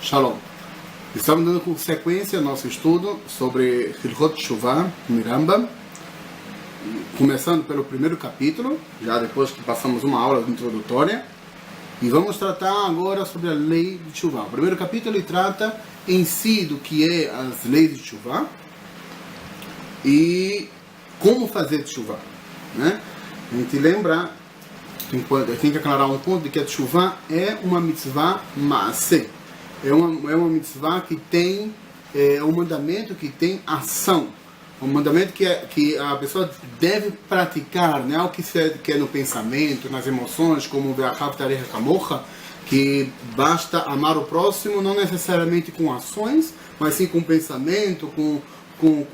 Shalom. Estamos dando com sequência nosso estudo sobre Hilchot Teshuvah, Rambam, começando pelo primeiro capítulo, já depois que passamos uma aula introdutória, e vamos tratar agora sobre a lei de Teshuvah. O primeiro capítulo ele trata em si do que é as leis de Teshuvah e como fazer Teshuvah, né? A gente lembra, tem que aclarar um ponto de que a Teshuvah é uma mitzvah maaseh. É uma mitzvah que tem um mandamento que tem ação, um mandamento que a pessoa deve praticar, não é o que se quer no pensamento, nas emoções, como Ve'achav Tareha Kamocha, que basta amar o próximo, não necessariamente com ações, mas sim com pensamento, com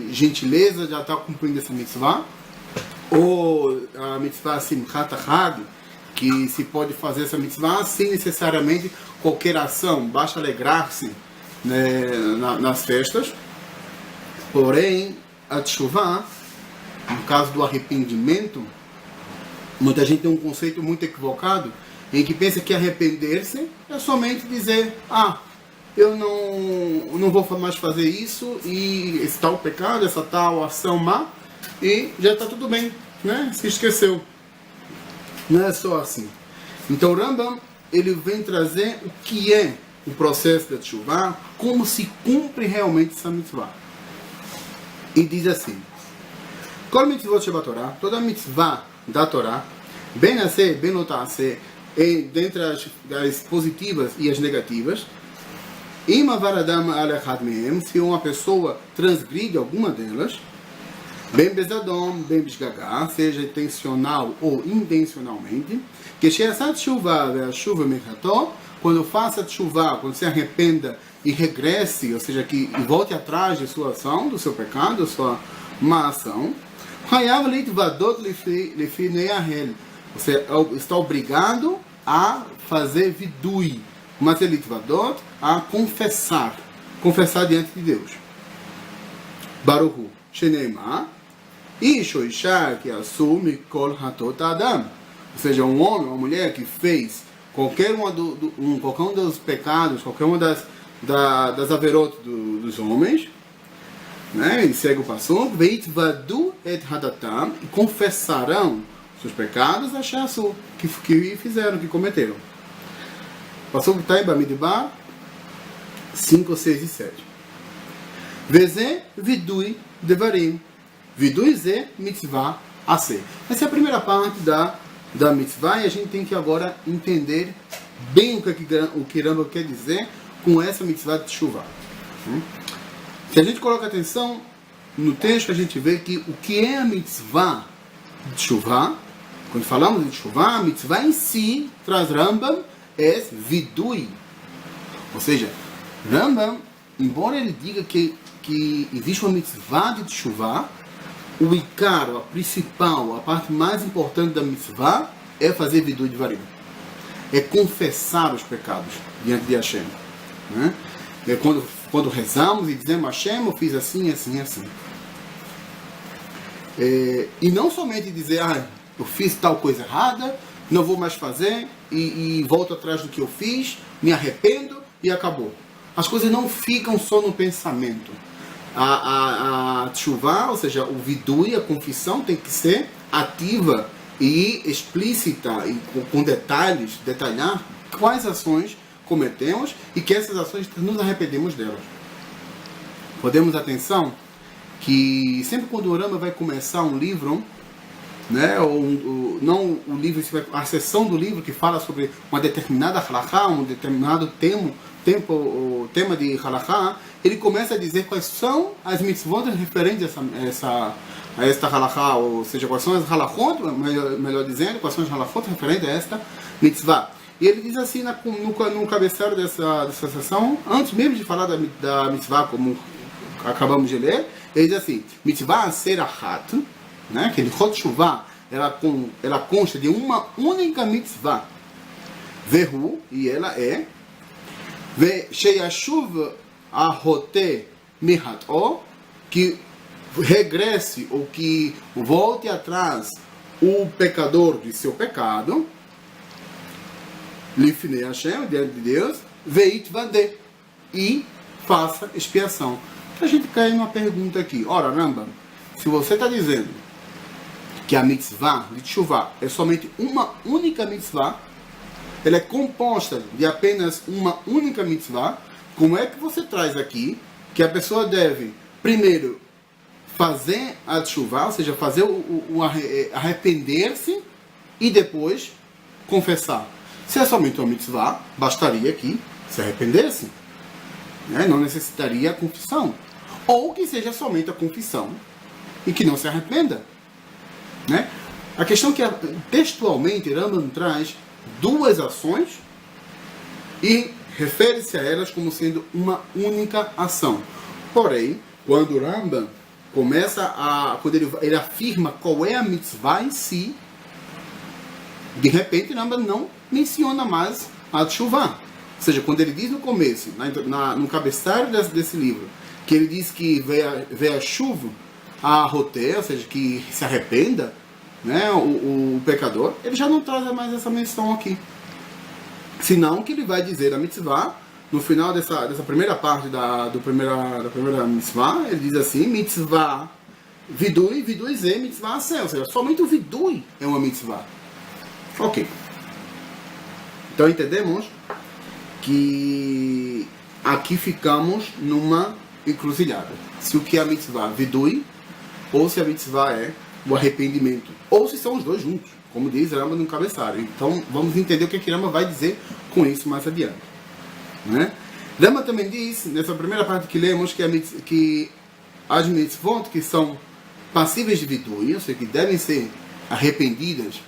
gentileza, já está cumprindo essa mitzvah. Ou a mitzvah Simchat Hag, que se pode fazer essa mitzvah sem necessariamente qualquer ação, basta alegrar-se, né, nas festas. Porém, a Teshuvah, no caso do arrependimento, muita gente tem um conceito muito equivocado, em que pensa que arrepender-se é somente dizer, eu não vou mais fazer isso, e esse tal pecado, essa tal ação má, e já está tudo bem, né? Se esqueceu. Não é só assim. Então o Rambam, ele vem trazer o que é o processo da Teshuvah, como se cumpre realmente essa mitzvah. E diz assim: Kol mitzvot shebatorah, toda mitzvah da Torá, ben aseh, ben lo ta'aseh, dentre as positivas e as negativas, im avar adam al echad mehem, se uma pessoa transgride alguma delas, bem bezadom, bem bisgagá, seja intencional ou intencionalmente, que she'asat teshuvah ve'ashuva mechato, quando faça teshuvah, quando se arrependa e regresse, ou seja, que volte atrás de sua ação, do seu pecado, da sua má ação, hayav litvadot lefi ne'ahel, você está obrigado a fazer vidui, mas é litvadot, a confessar diante de Deus. Baruchu, sheneimah, Ish ou Isha que assume kol hatot adam, ou seja, um homem ou uma mulher que fez qualquer um dos pecados, qualquer uma das averot dos homens, né? Ele segue o passo, veitvadu et hadatam, e confessarão seus pecados, achasu, que fizeram, que cometeram. Passou que está em Bamidbar 5, 6 e 7. Veze vidui devarim. Vidui ze mitzvah aseh. Essa é a primeira parte da mitzvah, e a gente tem que agora entender bem o que Rambam quer dizer com essa mitzvah de Teshuvah. Se a gente coloca atenção no texto, a gente vê que o que é a mitzvah de Teshuvah, quando falamos de Teshuvah, a mitzvah em si, traz Rambam, é vidui. Ou seja, Rambam, embora ele diga que existe uma mitzvah de Teshuvah, o icaro, a principal, a parte mais importante da mitzvah é fazer vidui de varim. É confessar os pecados diante de Hashem. Né? É quando rezamos e dizemos, Hashem, eu fiz assim, assim, assim. E não somente dizer, eu fiz tal coisa errada, não vou mais fazer, e volto atrás do que eu fiz, me arrependo e acabou. As coisas não ficam só no pensamento. A teshuvah, ou seja, o vidui, a confissão, tem que ser ativa e explícita, e com detalhes, detalhar quais ações cometemos e que essas ações nos arrependemos delas. Podemos atenção que sempre quando o Rambam vai começar um livro, né, não o livro, a seção do livro que fala sobre uma determinada halachá, um determinado tema de halachá, ele começa a dizer quais são as mitzvot referentes a esta halachá, ou seja, quais são as halachot, melhor dizendo, quais são as halachot referentes a esta mitzvah. E ele diz assim no cabeçalho dessa seção, antes mesmo de falar da mitzvah, como acabamos de ler, ele diz assim, mitzvah serahat, né, que Hilchot Teshuvah, ela consta de uma única mitzvah, vehu, e ela é, sheyashuv ahote mihato, que regresse ou que volte atrás o pecador de seu pecado, lifnei Hashem, diante de Deus, veit vade, e faça expiação. A gente cai numa pergunta aqui. Ora, Rambam, se você está dizendo que a mitzvah de teshuvah é somente uma única mitzvah, ela é composta de apenas uma única mitzvah, como é que você traz aqui que a pessoa deve, primeiro, fazer a teshuvah, ou seja, fazer o arrepender-se e depois confessar? Se é somente uma mitzvah, bastaria que se arrependesse, né? Não necessitaria a confissão. Ou que seja somente a confissão e que não se arrependa, né? A questão é que textualmente Rambam traz duas ações e refere-se a elas como sendo uma única ação. Porém, quando Rambam quando ele afirma qual é a mitzvah em si, de repente Rambam não menciona mais a teshuvah. Ou seja, quando ele diz no começo, no cabeçalho desse livro, que ele diz que veio a chuva a roter, ou seja, que se arrependa, né, o pecador, ele já não traz mais essa menção aqui. Senão que ele vai dizer a mitzvah, no final dessa primeira parte da primeira mitzvah, ele diz assim, mitzvah vidui, vidui ze, mitzvah se, ou seja, somente o vidui é uma mitzvah. Ok. Então entendemos que aqui ficamos numa encruzilhada. Se o que é a mitzvah vidui, ou se a mitzvah é o arrependimento, ou se são os dois juntos, como diz Rambam no cabeçalho. Então vamos entender o que Rambam vai dizer com isso mais adiante, né? Rambam também diz, nessa primeira parte que lemos, que as mitzvot que são passíveis de vidui, ou seja, que devem ser arrependidas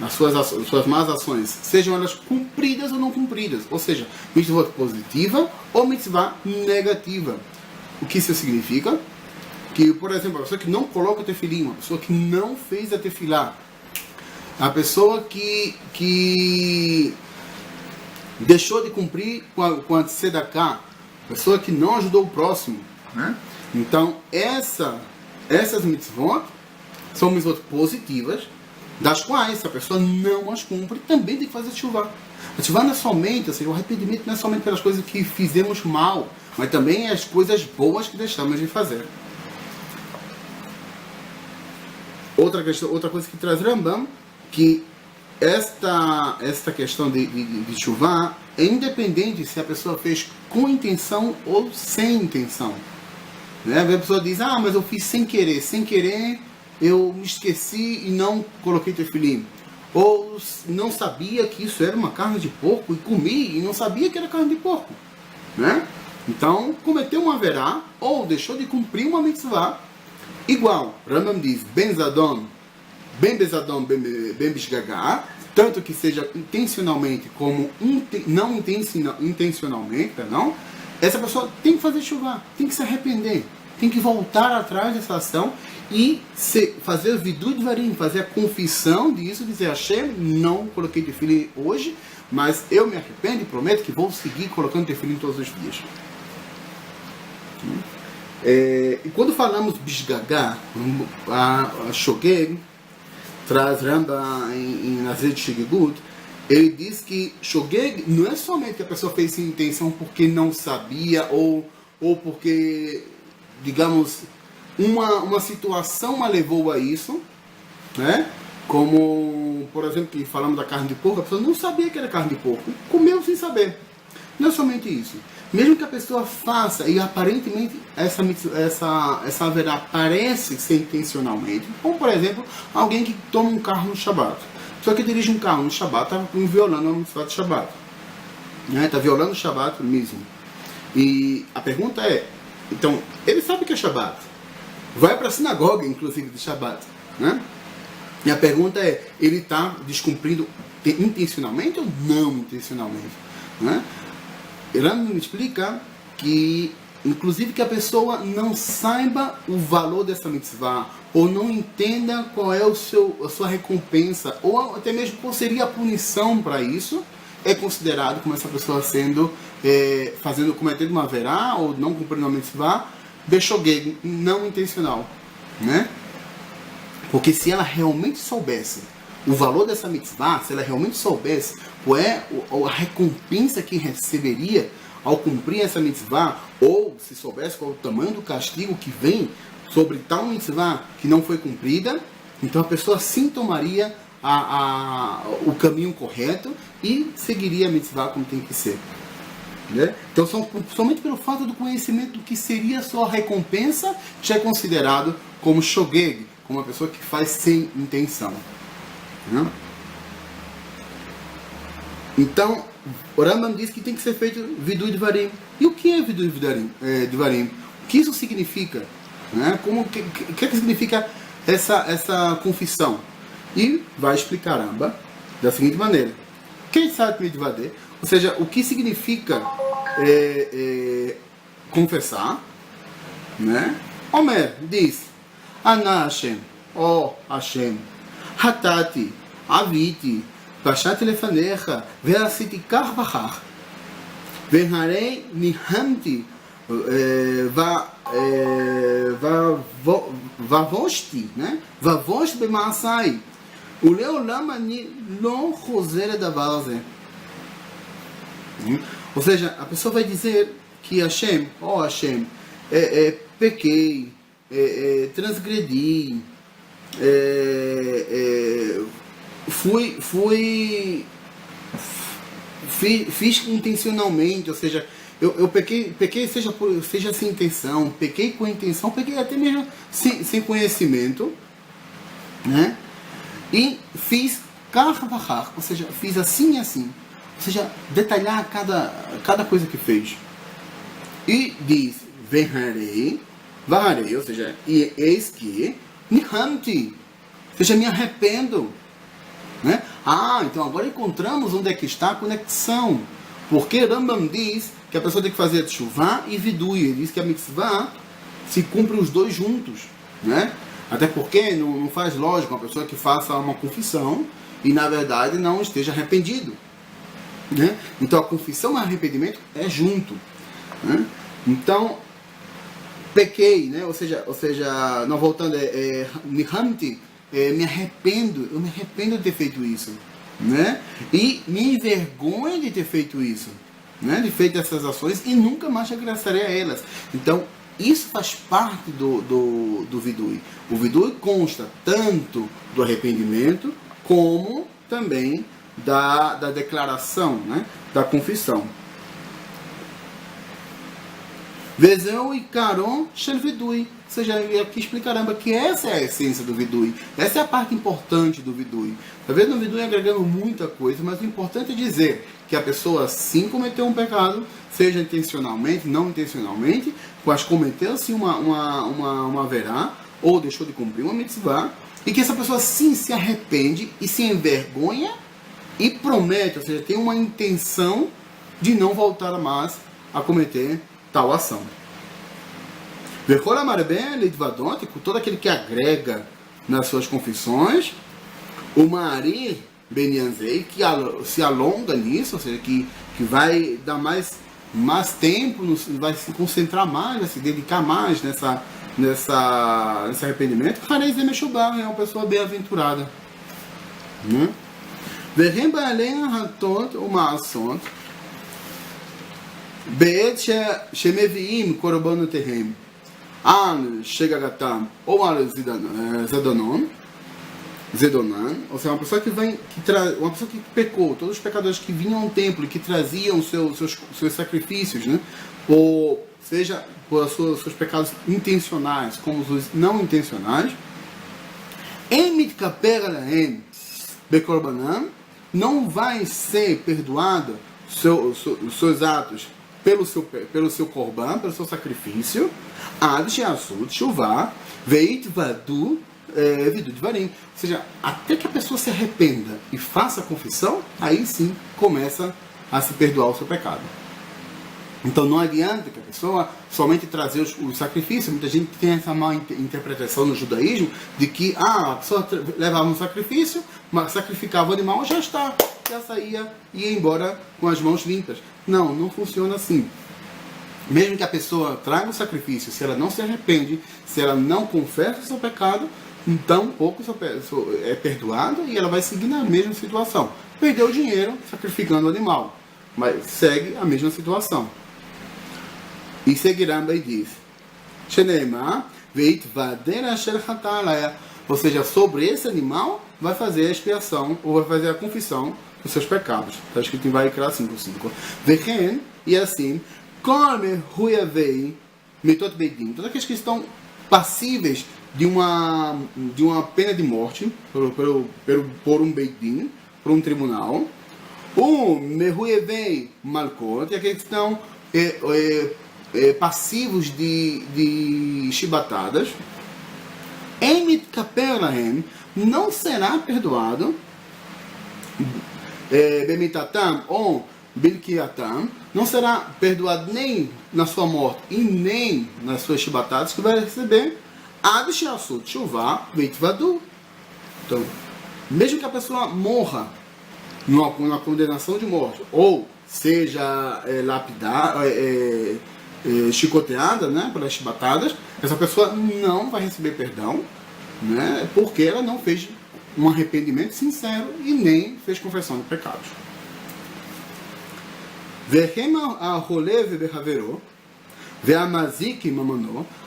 nas suas más ações, sejam elas cumpridas ou não cumpridas, ou seja, mitzvah positiva ou mitzvah negativa. O que isso significa? Que, por exemplo, a pessoa que não coloca tefilim, a pessoa que não fez a tefilá, a pessoa que deixou de cumprir com a tzedakah, a pessoa que não ajudou o próximo, né? Então, essas mitzvot são mitzvot positivas, das quais, se a pessoa não as cumpre, também tem que fazer teshuvah. A teshuvah não é somente, ou seja, o arrependimento não é somente pelas coisas que fizemos mal, mas também as coisas boas que deixamos de fazer. Outra coisa que traz Rambam, que esta questão de teshuvah é independente se a pessoa fez com intenção ou sem intenção, né? A pessoa diz, mas eu fiz sem querer eu me esqueci e não coloquei tefilim, ou não sabia que isso era uma carne de porco e comi e não sabia que era carne de porco, né? Então cometeu um averá ou deixou de cumprir uma mitzvah. Igual, Rambam diz, ben zadon, ben bezadon, ben bishgagá, tanto que seja intencionalmente como não intencionalmente, perdão, essa pessoa tem que fazer teshuvah, tem que se arrepender, tem que voltar atrás dessa ação e fazer vidui dvarim, fazer a confissão disso, dizer, Hashem, não coloquei tefilim hoje, mas eu me arrependo e prometo que vou seguir colocando tefilim todos os dias. E quando falamos bishgagá, a Shogeg traz Rambam em Nazir Shigegut, ele diz que Shogeg não é somente que a pessoa fez sem intenção porque não sabia ou porque, digamos, uma situação a levou a isso, né? Como, por exemplo, que falamos da carne de porco, a pessoa não sabia que era carne de porco, comeu sem saber. Não é somente isso. Mesmo que a pessoa faça e aparentemente essa haverá parece ser intencionalmente, como por exemplo, alguém que toma um carro no Shabat. Só que dirige um carro no Shabat, está violando a mitzvah de Shabat, né? Está violando o Shabat mesmo. E a pergunta é, então, ele sabe que é Shabat, vai para a sinagoga inclusive de Shabat, né? E a pergunta é, ele está descumprindo intencionalmente ou não intencionalmente, né? Rambam explica que, inclusive, que a pessoa não saiba o valor dessa mitzvah, ou não entenda qual é a sua recompensa, ou até mesmo qual seria a punição para isso, é considerado como essa pessoa sendo, cometendo uma verá, ou não cumprindo uma mitzvah, beshogeg, não intencional, né? Porque se ela realmente soubesse o valor dessa mitzvah, se ela realmente soubesse qual é a recompensa que receberia, ao cumprir essa mitzvah, ou se soubesse qual é o tamanho do castigo que vem sobre tal mitzvah que não foi cumprida, então a pessoa sim tomaria o caminho correto e seguiria a mitzvah como tem que ser. Né? Então, somente pelo fato do conhecimento do que seria a sua recompensa, já é considerado como shogeg, como uma pessoa que faz sem intenção. Né? Então, o Rambam diz que tem que ser feito vidui dvarim. E o que é vidui dvarim? O que isso significa? Né? O que significa essa confissão? E vai explicar Rambam da seguinte maneira. Quem sabe midvadeh? Ou seja, o que significa confessar, né? Omer diz, Ana Hashem, ó Hashem, Hatati, Aviti, Bashati lefanecha, ve'asiti kach v'chach, ve'harei nihamti, vavoshti, né? Vavoshti b'maasai, uleolam ani lo chozer davar ze. Ou seja, a pessoa vai dizer que Hashem, ó Hashem, pequei, transgredi, fiz intencionalmente, ou seja, eu pequei seja sem intenção, pequei com intenção, pequei até mesmo sem conhecimento, né? E fiz ou seja, fiz assim e assim. Ou seja, detalhar cada coisa que fez. E diz, varei, ou seja, e eis que, nihamti, ou seja, me arrependo. Né? Então agora encontramos onde é que está a conexão. Porque Rambam diz que a pessoa tem que fazer teshuvah e vidui. Ele diz que a mitzvah se cumpre os dois juntos. Né? Até porque não faz lógica uma pessoa que faça uma confissão e na verdade não esteja arrependido. Né? Então a confissão e o arrependimento é junto. Né? Então, pequei, né? ou seja, não voltando, nihamti, eu me arrependo de ter feito isso. Né? E me envergonho de ter feito isso. Né? De feito essas ações e nunca mais regressarei a elas. Então, isso faz parte do vidui. O vidui consta tanto do arrependimento como também da declaração, né? Da confissão. Vezeu e caron shel vidui. Ou seja, aqui explicaramba que essa é a essência do vidui. Essa é a parte importante do vidui. Talvez no vidui agregando muita coisa, mas o importante é dizer que a pessoa sim cometeu um pecado, seja intencionalmente, não intencionalmente, mas cometeu sim uma verá, ou deixou de cumprir uma mitzvah, e que essa pessoa sim se arrepende e se envergonha e promete, ou seja, tem uma intenção de não voltar mais a cometer tal ação. Com todo aquele que agrega nas suas confissões, o Mari Benyanzei, que se alonga nisso, ou seja, que vai dar mais tempo, vai se concentrar mais, vai se dedicar mais nesse arrependimento. Harei Zemeshubah é uma pessoa bem-aventurada. Verem Baalei Hatot o Maasot Beet Shemeviim Korban Terem Al Shegagatam ou Al Zedonan, ou seja, uma pessoa que pecou, todos os pecadores que vinham ao templo e que traziam seus sacrifícios, né? Ou seja, por seus pecados intencionais, como os não intencionais, não vai ser perdoado os seus atos pelo seu korban, pelo seu sacrifício, ad she'asut shuvah veit vadu vidui dvarim. Ou seja, até que a pessoa se arrependa e faça a confissão, aí sim começa a se perdoar o seu pecado. Então não adianta que a pessoa somente trazer o sacrifício. Muita gente tem essa má interpretação no judaísmo de que a pessoa levava um sacrifício, sacrificava o animal, já saía e ia embora com as mãos limpas. Não funciona assim. Mesmo que a pessoa traga o sacrifício, se ela não se arrepende, se ela não confessa o seu pecado, então pouco é perdoado e ela vai seguir na mesma situação. Perdeu o dinheiro sacrificando o animal, mas segue a mesma situação. E seguirá e diz, Sheneema, veitvader asher chata alaya. Ou seja, sobre esse animal vai fazer a expiação, ou vai fazer a confissão dos seus pecados. Está escrito em Vaikra 5:5. Vechen, e assim, kol mehuyavei mitot beidin. Todos aqueles que estão passíveis de uma pena de morte por um beidin, por um tribunal. O mehuyavei malkot, e aqueles que estão passivos de chibatadas. Emit kapelahem, não será perdoado bemitatam ou bilkiatam, não será perdoado nem na sua morte e nem nas suas chibatadas, que vai receber ad she'asut tshuva veitvadu. Então, mesmo que a pessoa morra numa condenação de morte, ou seja lapidada, chicoteada, né, pelas chibatadas, essa pessoa não vai receber perdão, né, porque ela não fez um arrependimento sincero e nem fez confessão de pecados.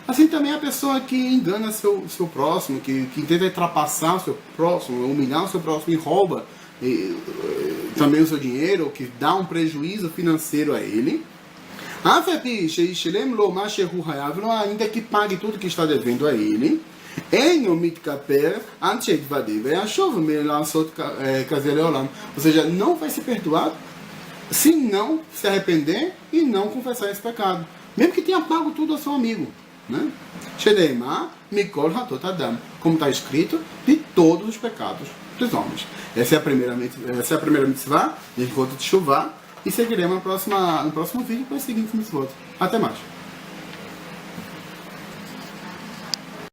Assim também a pessoa que engana seu próximo, que tenta ultrapassar o seu próximo, humilhar o seu próximo e rouba também o seu dinheiro, que dá um prejuízo financeiro a ele, ainda que pague tudo que está devendo a ele, ou seja, não vai ser perdoado se não se arrepender e não confessar esse pecado, mesmo que tenha pago tudo ao seu amigo, né? Como está escrito, de todos os pecados dos homens. Essa é a primeira mitzvah, de encontro de chuva, e seguiremos no próximo vídeo para os seguintes mitzvot. Até mais!